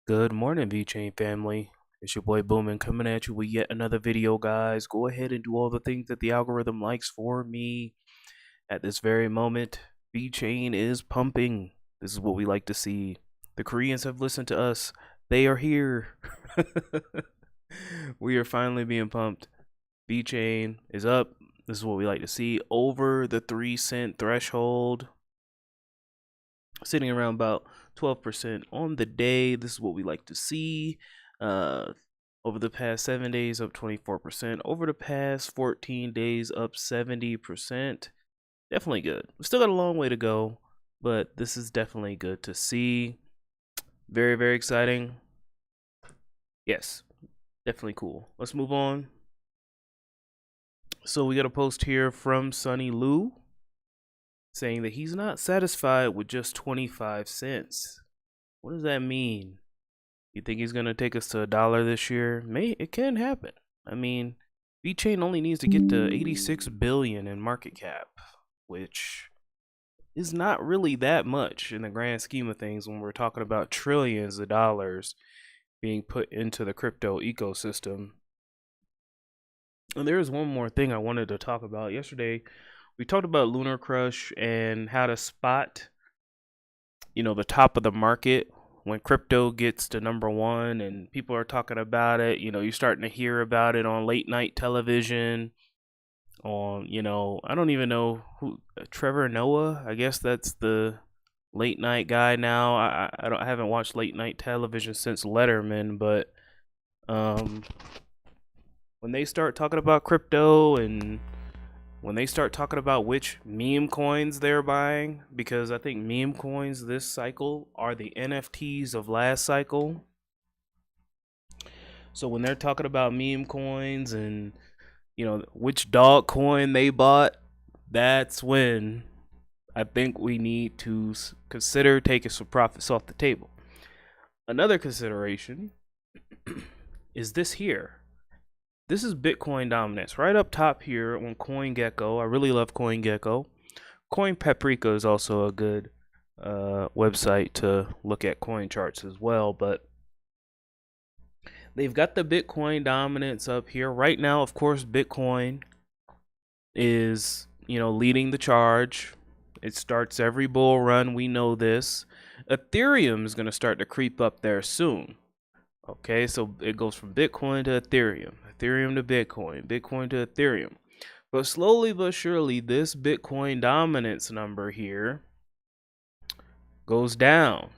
Good morning, VeChain family. It's your boy Boomin coming at you with yet another video, guys. Go ahead and do all the things that the algorithm likes for me. At this very moment, VeChain is pumping. This is what we like to see. The Koreans have listened to us. They are here. We are finally being pumped. VeChain is up. This is what we like to see. Over the 3 cent threshold. Sitting around about 12% on the day. This is what we like to see. Over the past 7 days, up 24%. Over the past 14 days, up 70%. Definitely good. We still got a long way to go, but this is definitely good to see. Very, very exciting. Yes, definitely cool. Let's move on. So we got a post here from Sunny Lou saying that he's not satisfied with just 25 cents. What does that mean? You think he's gonna take us to $1 this year? It can happen. I mean, VeChain only needs to get to 86 billion in market cap, which is not really that much in the grand scheme of things when we're talking about trillions of dollars being put into the crypto ecosystem. And there is one more thing I wanted to talk about. Yesterday, we talked about Lunar Crush and how to spot, the top of the market when crypto gets to #1 and people are talking about it. You're starting to hear about it on late night television. On, I don't even know who, Trevor Noah. I guess that's the late night guy now. I haven't watched late night television since Letterman, but when they start talking about crypto and when they start talking about which meme coins they're buying, because I think meme coins this cycle are the NFTs of last cycle. So when they're talking about meme coins and which dog coin they bought, that's when I think we need to consider taking some profits off the table. Another consideration is this here. This is Bitcoin dominance right up top here on CoinGecko. I really love CoinGecko. Coin Paprika is also a good website to look at coin charts as well, but they've got the Bitcoin dominance up here right now. Of course, Bitcoin is leading the charge. It starts every bull run. We know this. Ethereum is going to start to creep up there soon. Okay, so it goes from Bitcoin to Ethereum, Ethereum to Bitcoin, Bitcoin to Ethereum. But slowly but surely, this Bitcoin dominance number here goes down.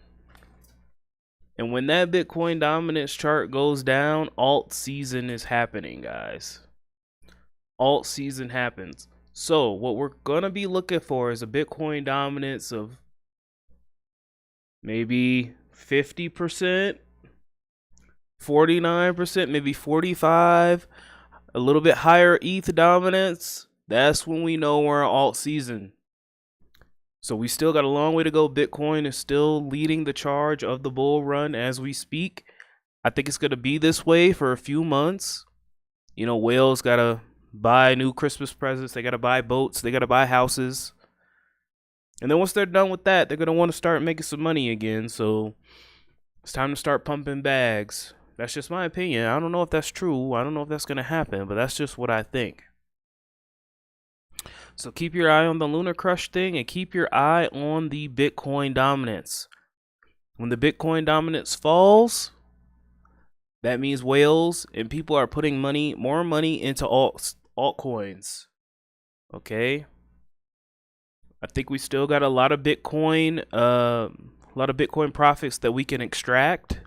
And when that Bitcoin dominance chart goes down, alt season is happening, guys. Alt season happens. So what we're going to be looking for is a Bitcoin dominance of maybe 50%. 49%, maybe 45%, a little bit higher ETH dominance. That's when we know we're in alt season. So we still got a long way to go. Bitcoin is still leading the charge of the bull run as we speak. I think it's going to be this way for a few months. Whales got to buy new Christmas presents. They got to buy boats. They got to buy houses. And then once they're done with that, they're going to want to start making some money again. So it's time to start pumping bags. That's just my opinion. I don't know if that's true. I don't know if that's going to happen, but that's just what I think. So keep your eye on the Lunar Crush thing and keep your eye on the Bitcoin dominance. When the Bitcoin dominance falls, that means whales and people are putting more money into altcoins. Okay? I think we still got a lot of Bitcoin profits that we can extract.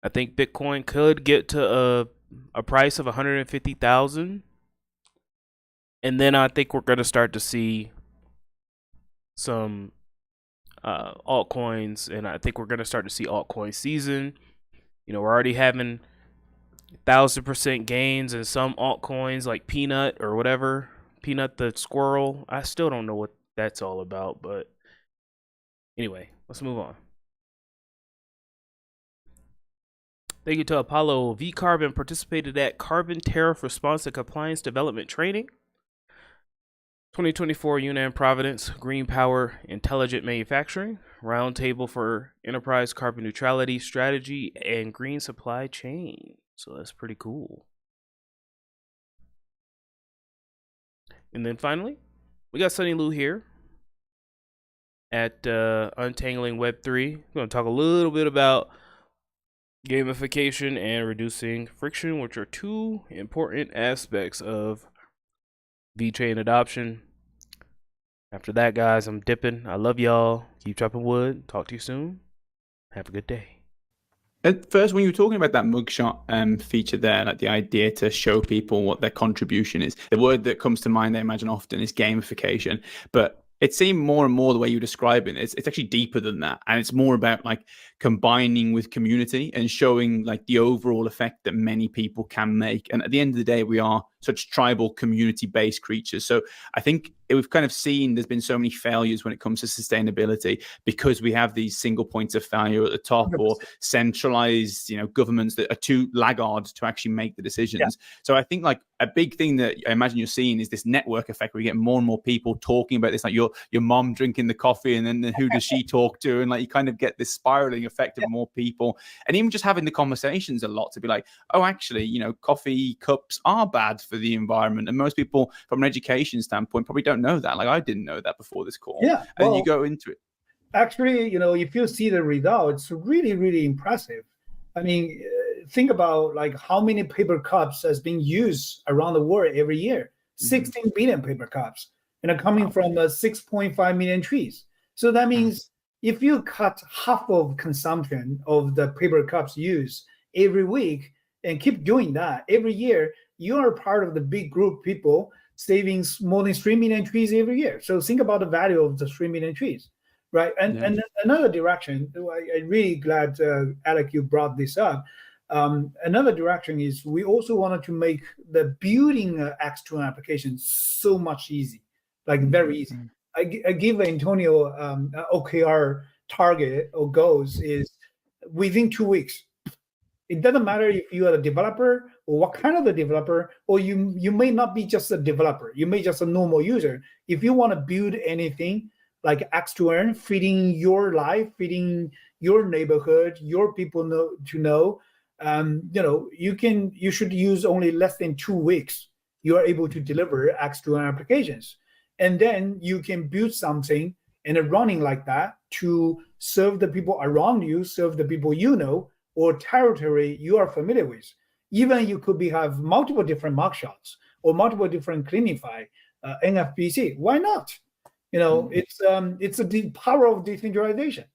I think Bitcoin could get to a price of 150,000. And then I think we're going to start to see some altcoins. And I think we're going to start to see altcoin season. We're already having 1,000% gains in some altcoins like Peanut or whatever. Peanut the squirrel. I still don't know what that's all about. But anyway, let's move on. Thank you to Apollo. V-Carbon participated at Carbon Tariff Response and Compliance Development Training. 2024 Yunnan Providence Green Power Intelligent Manufacturing Roundtable for Enterprise Carbon Neutrality Strategy and Green Supply Chain. So that's pretty cool. And then finally, we got Sunny Lu here at Untangling Web3. We're going to talk a little bit about gamification and reducing friction, which are two important aspects of VeChain adoption. After that, guys, I'm dipping. I love y'all. Keep chopping wood. Talk to you soon. Have a good day. At first, when you were talking about that mugshot feature there, like the idea to show people what their contribution is, the word that comes to mind, I imagine, often is gamification. But it seemed more and more the way you describe it, it's actually deeper than that. And it's more about like combining with community and showing like the overall effect that many people can make. And at the end of the day, we are such tribal community-based creatures. So I think we've kind of seen there's been so many failures when it comes to sustainability because we have these single points of failure at the top 100%. Or centralized, governments that are too laggard to actually make the decisions. Yeah. So I think like a big thing that I imagine you're seeing is this network effect where you get more and more people talking about this, like your mom drinking the coffee and then who does she talk to? And like you kind of get this spiraling effect of more people, and even just having the conversations a lot to be like, oh, actually, coffee cups are bad for the environment. And most people from an education standpoint probably don't know that. Like I didn't know that before this call. Yeah. And you go into it. Actually, if you see the results, really, really impressive. I mean, think about like how many paper cups has been used around the world every year. 16 billion paper cups, coming from 6.5 million trees. So that means if you cut half of consumption of the paper cups used every week and keep doing that every year, you are part of the big group of people saving more than 3 million trees every year. So think about the value of the 3 million trees, right? And another direction, I'm really glad, Alec, you brought this up. Another direction is we also wanted to make the building X2 application so much easy, like very easy. I give Antonio OKR target or goals is within 2 weeks. It doesn't matter if you are a developer or what kind of a developer, or you may not be just a developer. You may just a normal user. If you want to build anything like X2Earn, fitting your life, fitting your neighborhood, your people know, you should use only less than 2 weeks. You are able to deliver X2Earn applications. And then you can build something and running like that to serve the people around you, serve the people or territory you are familiar with. Even you could have multiple different mugshots or multiple different Cleanify, NFPC. Why not? It's the power of decentralization.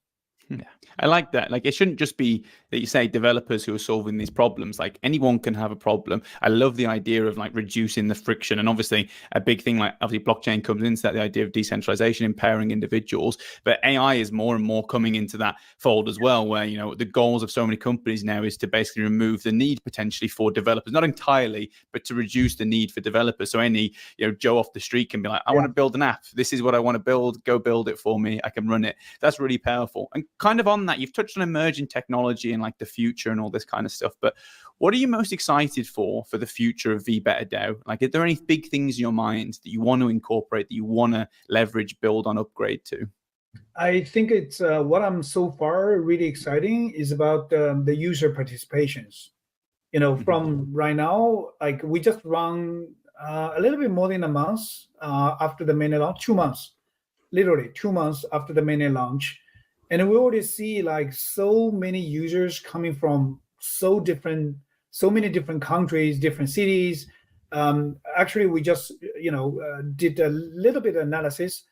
Yeah, I like that. Like, it shouldn't just be that you say developers who are solving these problems. Like, anyone can have a problem. I love the idea of like reducing the friction. And obviously a big thing, like obviously blockchain comes into that, the idea of decentralization, empowering individuals. But AI is more and more coming into that fold as well, where, the goals of so many companies now is to basically remove the need potentially for developers, not entirely, but to reduce the need for developers. So any, Joe off the street can be like, I want to build an app. This is what I want to build. Go build it for me. I can run it. That's really powerful. And kind of on that, you've touched on emerging technology and like the future and all this kind of stuff, but what are you most excited for the future of VBetterDAO? Like, are there any big things in your mind that you want to incorporate, that you want to leverage, build on, upgrade to? I think it's what I'm so far really exciting is about the user participations. From right now, like we just run a little bit more than a month after the mainnet launch, 2 months, literally 2 months after the mainnet launch. And we already see like so many users coming from so many different countries, different cities. Actually, we just did a little bit of analysis.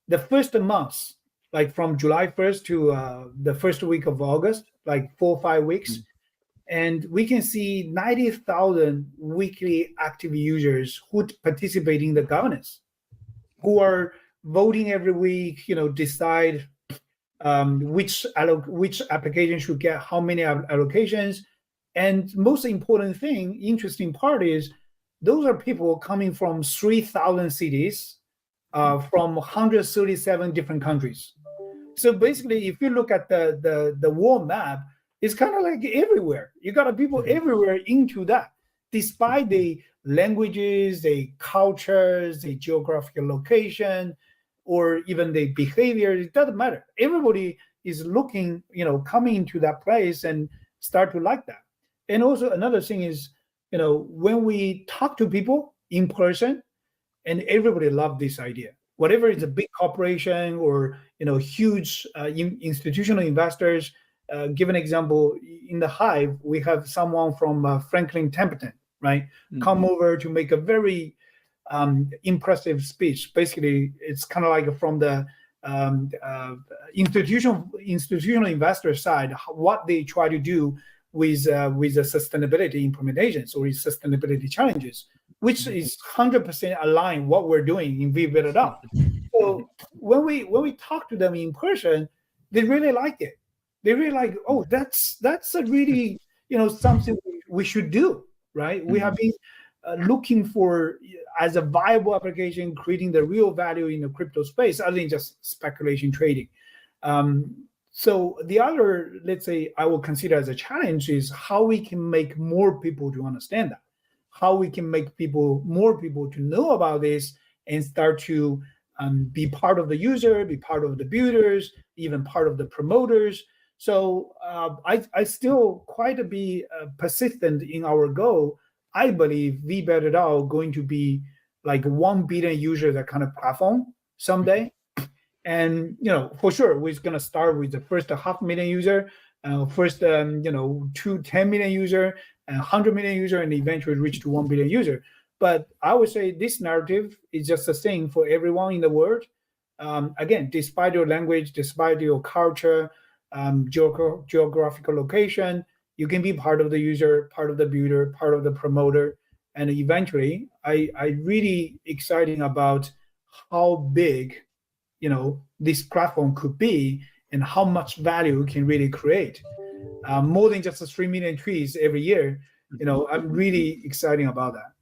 The first month, like from July 1st to the first week of August, like 4 or 5 weeks, and we can see 90,000 weekly active users who participate in the governance, who are voting every week. Decide which application should get how many allocations. And most important thing, interesting part is those are people coming from 3,000 cities, from 137 different countries. So basically, if you look at the world map, it's kind of like everywhere. You got people everywhere into that, despite the languages, the cultures, the geographical location, or even the behavior. It doesn't matter. Everybody is looking, coming into that place and start to like that. And also another thing is, when we talk to people in person, and everybody loved this idea. Whatever is a big corporation or huge institutional investors. Give an example. In the Hive, we have someone from Franklin Templeton, right? Mm-hmm. Come over to make a very impressive speech. Basically, it's kind of like from the institutional investor side, what they try to do with the sustainability implementations or sustainability challenges, which is 100% aligned what we're doing in VeChainThor. So when we talk to them in person, they really like it. They really like, oh, that's a really something we should do, right? Mm-hmm. We have been looking for as a viable application, creating the real value in the crypto space, other than just speculation trading. So the other, let's say, I will consider as a challenge is how we can make more people to understand that, how we can make more people to know about this and start to be part of the user, be part of the builders, even part of the promoters. So I still quite be persistent in our goal. I believe VeChainThor going to be like 1 billion user, that kind of platform someday. And, for sure, we're going to start with the first 500,000 user, first, 10 million user, 100 million user, and eventually reach to 1 billion user. But I would say this narrative is just the same for everyone in the world. Again, despite your language, despite your culture, geographical location, you can be part of the user, part of the builder, part of the promoter. And eventually, I really exciting about how big, this platform could be and how much value it can really create. More than just the 3 million trees every year. I'm really excited about that.